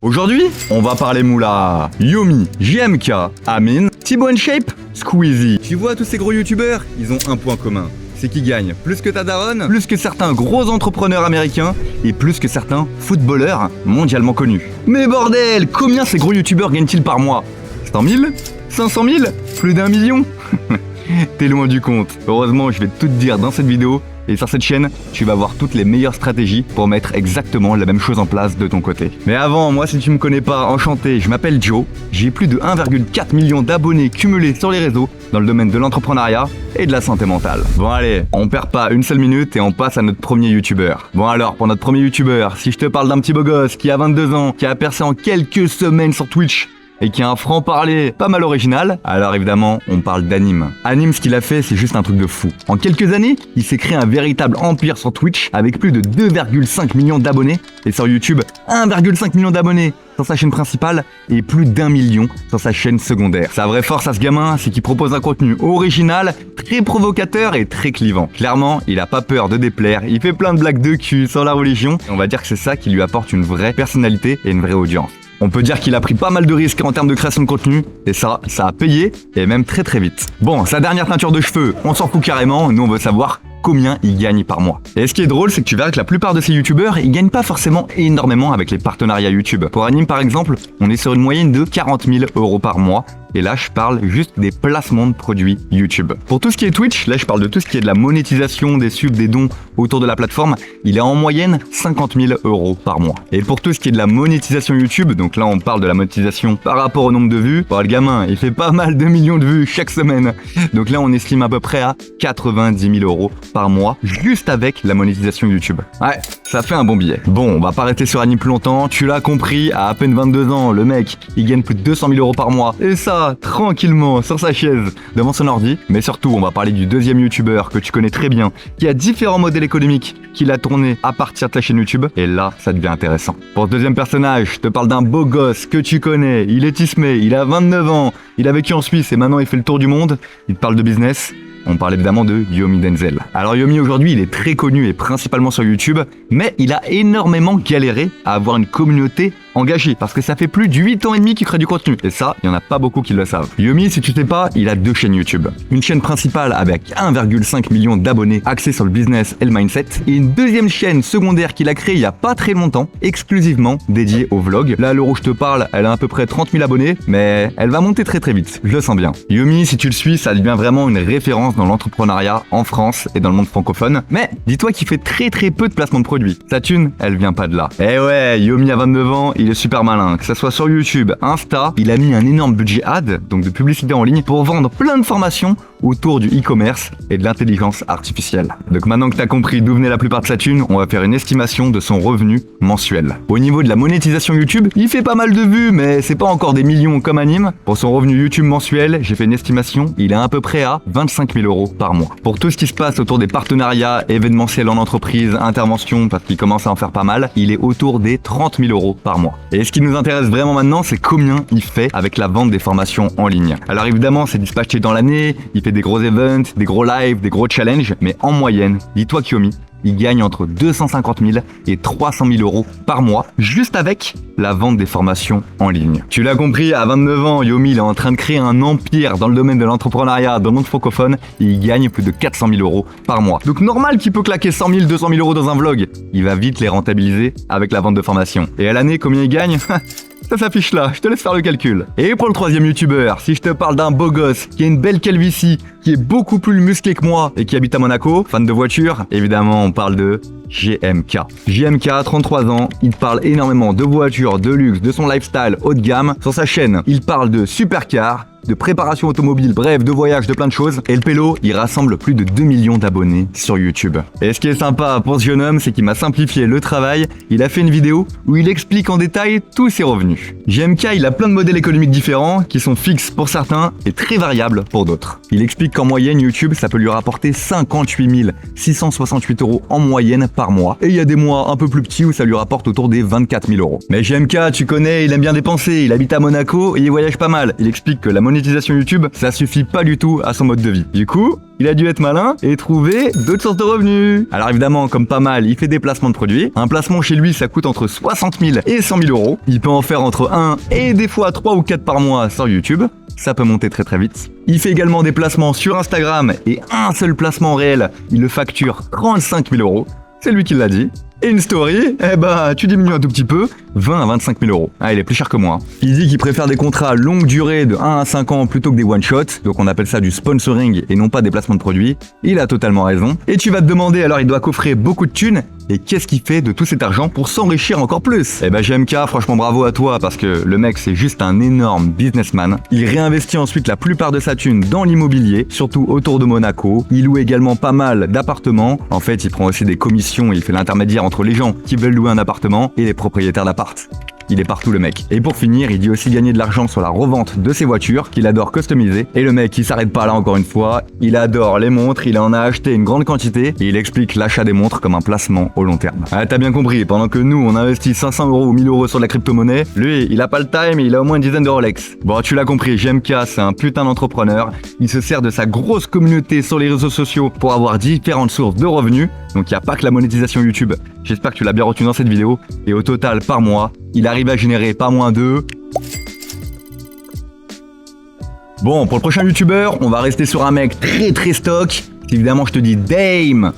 Aujourd'hui, on va parler moula. Yomi, JMK, Amine, Thibaut Shape, Squeezie. Tu vois tous ces gros youtubeurs, ils ont un point commun. C'est qu'ils gagnent plus que ta daronne, plus que certains gros entrepreneurs américains et plus que certains footballeurs mondialement connus. Mais bordel, combien ces gros youtubeurs gagnent-ils par mois? 100 000? 500 000? Plus d'1 million? T'es loin du compte. Heureusement, je vais tout te dire dans cette vidéo. Et sur cette chaîne, tu vas voir toutes les meilleures stratégies pour mettre exactement la même chose en place de ton côté. Mais avant, moi si tu me connais pas, enchanté, je m'appelle Joe. J'ai plus de 1,4 million d'abonnés cumulés sur les réseaux dans le domaine de l'entrepreneuriat et de la santé mentale. Bon allez, on perd pas une seule minute et on passe à notre premier youtubeur. Bon alors, pour notre premier youtubeur, si je te parle d'un petit beau gosse qui a 22 ans, qui a percé en quelques semaines sur Twitch, et qui a un franc-parler pas mal original, alors évidemment, on parle d'Anime. Anime, ce qu'il a fait, c'est juste un truc de fou. En quelques années, il s'est créé un véritable empire sur Twitch avec plus de 2,5 millions d'abonnés, et sur YouTube, 1,5 million d'abonnés sur sa chaîne principale et plus d'1 million sur sa chaîne secondaire. Sa vraie force à ce gamin, c'est qu'il propose un contenu original, très provocateur et très clivant. Clairement, il a pas peur de déplaire, il fait plein de blagues de cul sur la religion, et on va dire que c'est ça qui lui apporte une vraie personnalité et une vraie audience. On peut dire qu'il a pris pas mal de risques en termes de création de contenu, et ça a payé, et même très très vite. Bon, sa dernière teinture de cheveux, on s'en fout carrément, nous on veut savoir combien il gagne par mois. Et ce qui est drôle, c'est que tu verras que la plupart de ces youtubeurs, ils gagnent pas forcément énormément avec les partenariats YouTube. Pour Anime par exemple, on est sur une moyenne de 40 000 € par mois. Et là, je parle juste des placements de produits YouTube. Pour tout ce qui est Twitch, là, je parle de tout ce qui est de la monétisation, des subs, des dons autour de la plateforme. Il est en moyenne 50 000 € par mois. Et pour tout ce qui est de la monétisation YouTube, donc là, on parle de la monétisation par rapport au nombre de vues. Bon, le gamin, il fait pas mal de millions de vues chaque semaine. Donc là, on estime à peu près à 90 000 € par mois, juste avec la monétisation YouTube. Ouais, ça fait un bon billet. Bon, on va pas rester sur Anime plus longtemps. Tu l'as compris, à peine 22 ans, le mec, il gagne plus de 200 000 € par mois. Et ça, tranquillement sur sa chaise devant son ordi. Mais surtout, on va parler du deuxième youtubeur que tu connais très bien, qui a différents modèles économiques qu'il a tourné à partir de sa chaîne YouTube. Et là, ça devient intéressant. Pour ce deuxième personnage, je te parle d'un beau gosse que tu connais. Il est tismé, il a 29 ans, il a vécu en Suisse et maintenant il fait le tour du monde. Il te parle de business. On parle évidemment de Yomi Denzel. Alors Yomi aujourd'hui, il est très connu et principalement sur YouTube, mais il a énormément galéré à avoir une communauté engagée, parce que ça fait plus de 8 ans et demi qu'il crée du contenu. Et ça, il n'y en a pas beaucoup qui le savent. Yomi, si tu sais pas, il a 2 chaînes YouTube. Une chaîne principale avec 1,5 million d'abonnés axée sur le business et le mindset, et une deuxième chaîne secondaire qu'il a créée il y a pas très longtemps, exclusivement dédiée au vlog. Là, à l'heure où je te parle, elle a à peu près 30 000 abonnés, mais elle va monter très très vite, je le sens bien. Yomi, si tu le suis, ça devient vraiment une référence dans l'entrepreneuriat en France et dans le monde francophone. Mais dis-toi qu'il fait très très peu de placements de produits. Sa thune, elle vient pas de là. Eh ouais, Yomi a 29 ans, il est super malin. Que ça soit sur YouTube, Insta, il a mis un énorme budget ad, donc de publicité en ligne, pour vendre plein de formations autour du e-commerce et de l'intelligence artificielle. Donc maintenant que t'as compris d'où venait la plupart de sa thune, on va faire une estimation de son revenu mensuel. Au niveau de la monétisation YouTube, il fait pas mal de vues, mais c'est pas encore des millions comme Anime. Pour son revenu YouTube mensuel, j'ai fait une estimation, il est à peu près à 25 000 € par mois. Pour tout ce qui se passe autour des partenariats événementiels en entreprise, interventions, parce qu'il commence à en faire pas mal, il est autour des 30 000 € par mois. Et ce qui nous intéresse vraiment maintenant, c'est combien il fait avec la vente des formations en ligne. Alors évidemment, c'est dispatché dans l'année, il fait des gros events, des gros lives, des gros challenges, mais en moyenne, dis-toi qu'Yomi, il gagne entre 250 000 et 300 000 € par mois, juste avec la vente des formations en ligne. Tu l'as compris, à 29 ans, Yomi il est en train de créer un empire dans le domaine de l'entrepreneuriat, dans le monde francophone, et il gagne plus de 400 000 € par mois. Donc normal qu'il peut claquer 100 000, 200 000 € dans un vlog. Il va vite les rentabiliser avec la vente de formations. Et à l'année, combien il gagne? Ça s'affiche là, je te laisse faire le calcul. Et pour le troisième youtubeur, si je te parle d'un beau gosse qui a une belle calvitie, qui est beaucoup plus musclé que moi et qui habite à Monaco, fan de voiture, évidemment on parle de JMK. JMK, 33 ans, il parle énormément de voitures, de luxe, de son lifestyle haut de gamme. Sur sa chaîne, il parle de supercars, de préparation automobile, bref, de voyage, de plein de choses. Et le pélo, il rassemble plus de 2 millions d'abonnés sur YouTube. Et ce qui est sympa pour ce jeune homme, c'est qu'il m'a simplifié le travail. Il a fait une vidéo où il explique en détail tous ses revenus. JMK, il a plein de modèles économiques différents qui sont fixes pour certains et très variables pour d'autres. Il explique qu'en moyenne, YouTube, ça peut lui rapporter 58 668 € en moyenne par mois. Et il y a des mois un peu plus petits où ça lui rapporte autour des 24 000 €. Mais JMK, tu connais, il aime bien dépenser, il habite à Monaco et il voyage pas mal. Il explique que la monétisation YouTube, ça suffit pas du tout à son mode de vie. Du coup, il a dû être malin et trouver d'autres sources de revenus. Alors évidemment, comme pas mal, il fait des placements de produits. Un placement chez lui, ça coûte entre 60 000 et 100 000 €. Il peut en faire entre 1 et des fois 3 ou 4 par mois sur YouTube. Ça peut monter très très vite. Il fait également des placements sur Instagram et un seul placement réel, il le facture 35 000 €. C'est lui qui l'a dit. Et une story, tu diminues un tout petit peu, 20 à 25 000 €. Ah, il est plus cher que moi. Il dit qu'il préfère des contrats longue durée de 1 à 5 ans plutôt que des one-shots, donc on appelle ça du sponsoring et non pas des placements de produits. Il a totalement raison. Et tu vas te demander, alors il doit coffrer beaucoup de thunes, et qu'est-ce qu'il fait de tout cet argent pour s'enrichir encore plus? JMK, franchement bravo à toi, parce que le mec c'est juste un énorme businessman. Il réinvestit ensuite la plupart de sa thune dans l'immobilier, surtout autour de Monaco. Il loue également pas mal d'appartements. En fait, il prend aussi des commissions, il fait l'intermédiaire entre les gens qui veulent louer un appartement et les propriétaires d'appart. Il est partout le mec. Et pour finir, il dit aussi gagner de l'argent sur la revente de ses voitures qu'il adore customiser. Et le mec, il s'arrête pas là encore une fois. Il adore les montres, il en a acheté une grande quantité et il explique l'achat des montres comme un placement au long terme. Ah, t'as bien compris, pendant que nous, on investit 500 € ou 1000 € sur la crypto-monnaie, lui, il a pas le time et il a au moins une dizaine de Rolex. Bon, tu l'as compris, JMK, c'est un putain d'entrepreneur. Il se sert de sa grosse communauté sur les réseaux sociaux pour avoir différentes sources de revenus. Donc il n'y a pas que la monétisation YouTube. J'espère que tu l'as bien retenu dans cette vidéo. Et au total, par mois, il arrive à générer pas moins de... Bon, pour le prochain YouTuber, on va rester sur un mec très très stock. Évidemment, je te dis Dame.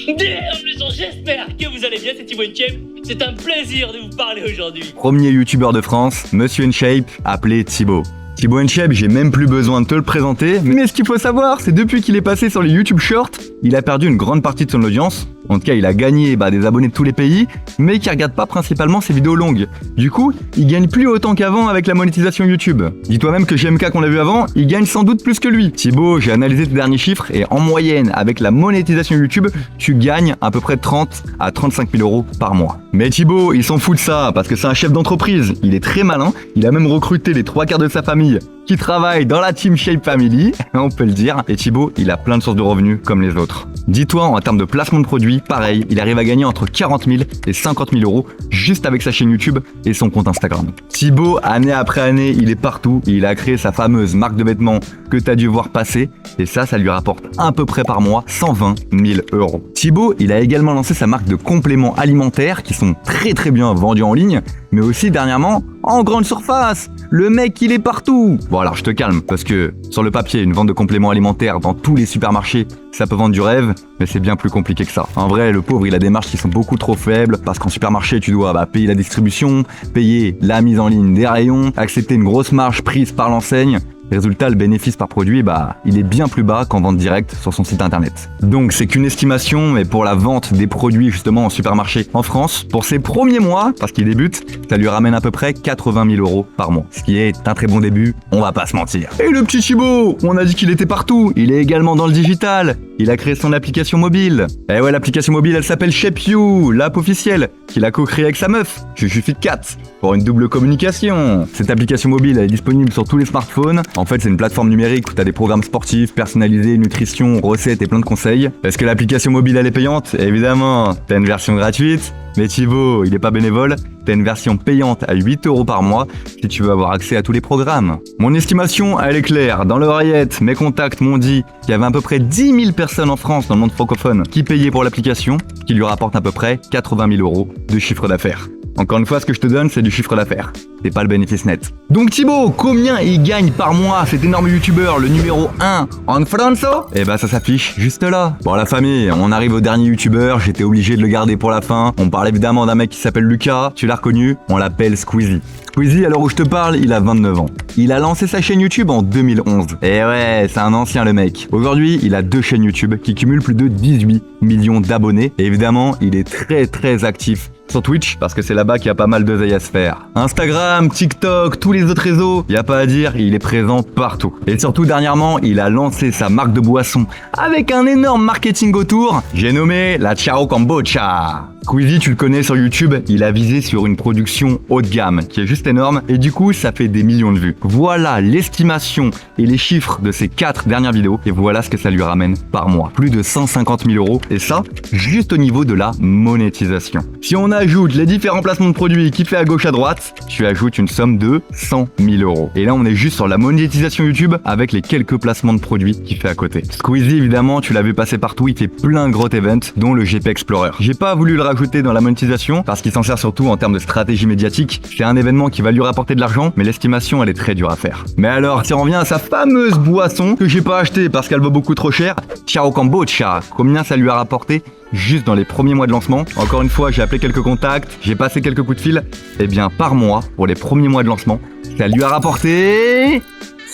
J'espère que vous allez bien, c'est Thibaut InShape. C'est un plaisir de vous parler aujourd'hui. Premier YouTuber de France, Monsieur InShape, appelé Thibaut. Thibaut InShape, j'ai même plus besoin de te le présenter, mais ce qu'il faut savoir, c'est depuis qu'il est passé sur les YouTube Shorts, il a perdu une grande partie de son audience. En tout cas, il a gagné des abonnés de tous les pays, mais qui regardent pas principalement ses vidéos longues. Du coup, il gagne plus autant qu'avant avec la monétisation YouTube. Dis-toi même que JMK qu'on l'a vu avant, il gagne sans doute plus que lui. Thibaut, j'ai analysé tes derniers chiffres et en moyenne, avec la monétisation YouTube, tu gagnes à peu près 30 à 35 000 € par mois. Mais Thibaut, il s'en fout de ça parce que c'est un chef d'entreprise. Il est très malin, il a même recruté les 3/4 de sa famille qui travaille dans la Team Shape Family, on peut le dire. Et Thibaut, il a plein de sources de revenus comme les autres. Dis-toi, en termes de placement de produits, pareil, il arrive à gagner entre 40 000 et 50 000 € juste avec sa chaîne YouTube et son compte Instagram. Thibaut, année après année, il est partout et il a créé sa fameuse marque de vêtements que tu as dû voir passer. Et ça lui rapporte à peu près par mois 120 000 €. Thibaut, il a également lancé sa marque de compléments alimentaires qui sont très très bien vendus en ligne, mais aussi dernièrement en grande surface. Le mec, il est partout. Bon alors je te calme, parce que sur le papier, une vente de compléments alimentaires dans tous les supermarchés, ça peut vendre du rêve, mais c'est bien plus compliqué que ça. En vrai, le pauvre, il a des marges qui sont beaucoup trop faibles, parce qu'en supermarché, tu dois payer la distribution, payer la mise en ligne des rayons, accepter une grosse marge prise par l'enseigne. Résultat, le bénéfice par produit, il est bien plus bas qu'en vente directe sur son site internet. Donc c'est qu'une estimation, mais pour la vente des produits justement en supermarché en France, pour ses premiers mois, parce qu'il débute, ça lui ramène à peu près 80 000 € par mois. Ce qui est un très bon début, on va pas se mentir. Et le petit Thibaut, on a dit qu'il était partout, il est également dans le digital. Il a créé son application mobile. Et ouais, l'application mobile, elle s'appelle Shape You, l'app officielle, qu'il a co-créée avec sa meuf, Chuchu Fit Cat, pour une double communication. Cette application mobile, elle est disponible sur tous les smartphones. En fait, c'est une plateforme numérique où tu as des programmes sportifs, personnalisés, nutrition, recettes et plein de conseils. Est-ce que l'application mobile, elle est payante? Évidemment, t'as une version gratuite. Mais Thibaut, il est pas bénévole, t'as une version payante à 8 € par mois si tu veux avoir accès à tous les programmes. Mon estimation, elle est claire. Dans l'oreillette, mes contacts m'ont dit qu'il y avait à peu près 10 000 personnes en France dans le monde francophone qui payaient pour l'application, qui lui rapporte à peu près 80 000 € de chiffre d'affaires. Encore une fois, ce que je te donne, c'est du chiffre d'affaires. C'est pas le bénéfice net. Donc Thibaut, combien il gagne par mois, cet énorme youtubeur, le numéro 1 en France? Ça s'affiche juste là. Bon la famille, on arrive au dernier youtubeur, j'étais obligé de le garder pour la fin. On parle évidemment d'un mec qui s'appelle Lucas, tu l'as reconnu, on l'appelle Squeezie. Squeezie, à l'heure où je te parle, il a 29 ans. Il a lancé sa chaîne YouTube en 2011. Et ouais, c'est un ancien le mec. Aujourd'hui, il a 2 chaînes YouTube qui cumulent plus de 18 millions d'abonnés. Et évidemment, il est très très actif sur Twitch, parce que c'est là-bas qu'il y a pas mal d'oseille à se faire. Instagram, TikTok, tous les autres réseaux, y a pas à dire, il est présent partout. Et surtout, dernièrement, il a lancé sa marque de boisson avec un énorme marketing autour. J'ai nommé la Ciao Kombucha. Squeezie, tu le connais sur YouTube, il a visé sur une production haut de gamme qui est juste énorme et du coup ça fait des millions de vues. Voilà l'estimation et les chiffres de ses 4 dernières vidéos et voilà ce que ça lui ramène par mois. Plus de 150 000 € et ça, juste au niveau de la monétisation. Si on ajoute les différents placements de produits qu'il fait à gauche à droite, tu ajoutes une somme de 100 000 €. Et là on est juste sur la monétisation YouTube avec les quelques placements de produits qu'il fait à côté. Squeezie évidemment, tu l'as vu passer partout, il fait plein de gros events dont le GP Explorer. J'ai pas voulu le rajouter dans la monétisation parce qu'il s'en sert surtout en termes de stratégie médiatique. C'est un événement qui va lui rapporter de l'argent, mais l'estimation elle est très dure à faire. Mais alors, si on revient à sa fameuse boisson que j'ai pas achetée parce qu'elle vaut beaucoup trop cher, Ciao Kombucha, combien ça lui a rapporté juste dans les premiers mois de lancement? Encore une fois, j'ai appelé quelques contacts, j'ai passé quelques coups de fil. Et bien par mois, pour les premiers mois de lancement, ça lui a rapporté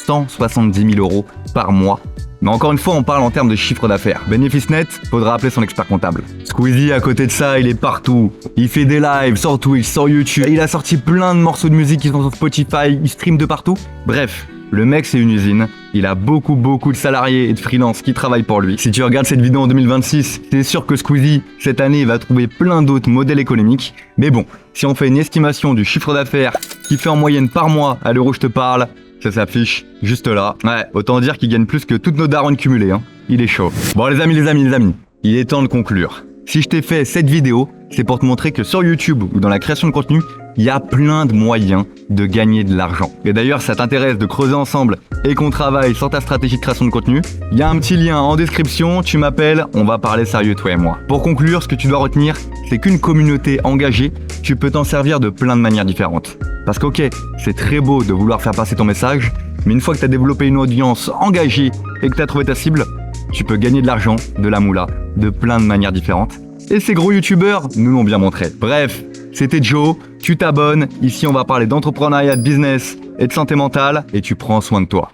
170 000 € par mois. Mais encore une fois, on parle en termes de chiffre d'affaires. Bénéfice net, faudra appeler son expert comptable. Squeezie, à côté de ça, il est partout. Il fait des lives sur Twitch, sur YouTube. Il a sorti plein de morceaux de musique qui sont sur Spotify, il stream de partout. Bref, le mec, c'est une usine. Il a beaucoup de salariés et de freelance qui travaillent pour lui. Si tu regardes cette vidéo en 2026, c'est sûr que Squeezie, cette année, il va trouver plein d'autres modèles économiques. Mais bon, si on fait une estimation du chiffre d'affaires qu'il fait en moyenne par mois à l'heure où je te parle, ça s'affiche juste là. Ouais, autant dire qu'il gagne plus que toutes nos darons cumulées, hein. Il est chaud. Bon les amis, il est temps de conclure. Si je t'ai fait cette vidéo, c'est pour te montrer que sur YouTube ou dans la création de contenu, il y a plein de moyens de gagner de l'argent. Et d'ailleurs, ça t'intéresse de creuser ensemble et qu'on travaille sur ta stratégie de création de contenu, il y a un petit lien en description, tu m'appelles, on va parler sérieux toi et moi. Pour conclure, ce que tu dois retenir, c'est qu'une communauté engagée, tu peux t'en servir de plein de manières différentes. Parce qu'ok, c'est très beau de vouloir faire passer ton message, mais une fois que tu as développé une audience engagée et que tu as trouvé ta cible, tu peux gagner de l'argent, de la moula, de plein de manières différentes. Et ces gros youtubeurs nous l'ont bien montré. Bref, c'était Joe, tu t'abonnes, ici on va parler d'entrepreneuriat, de business et de santé mentale, et tu prends soin de toi.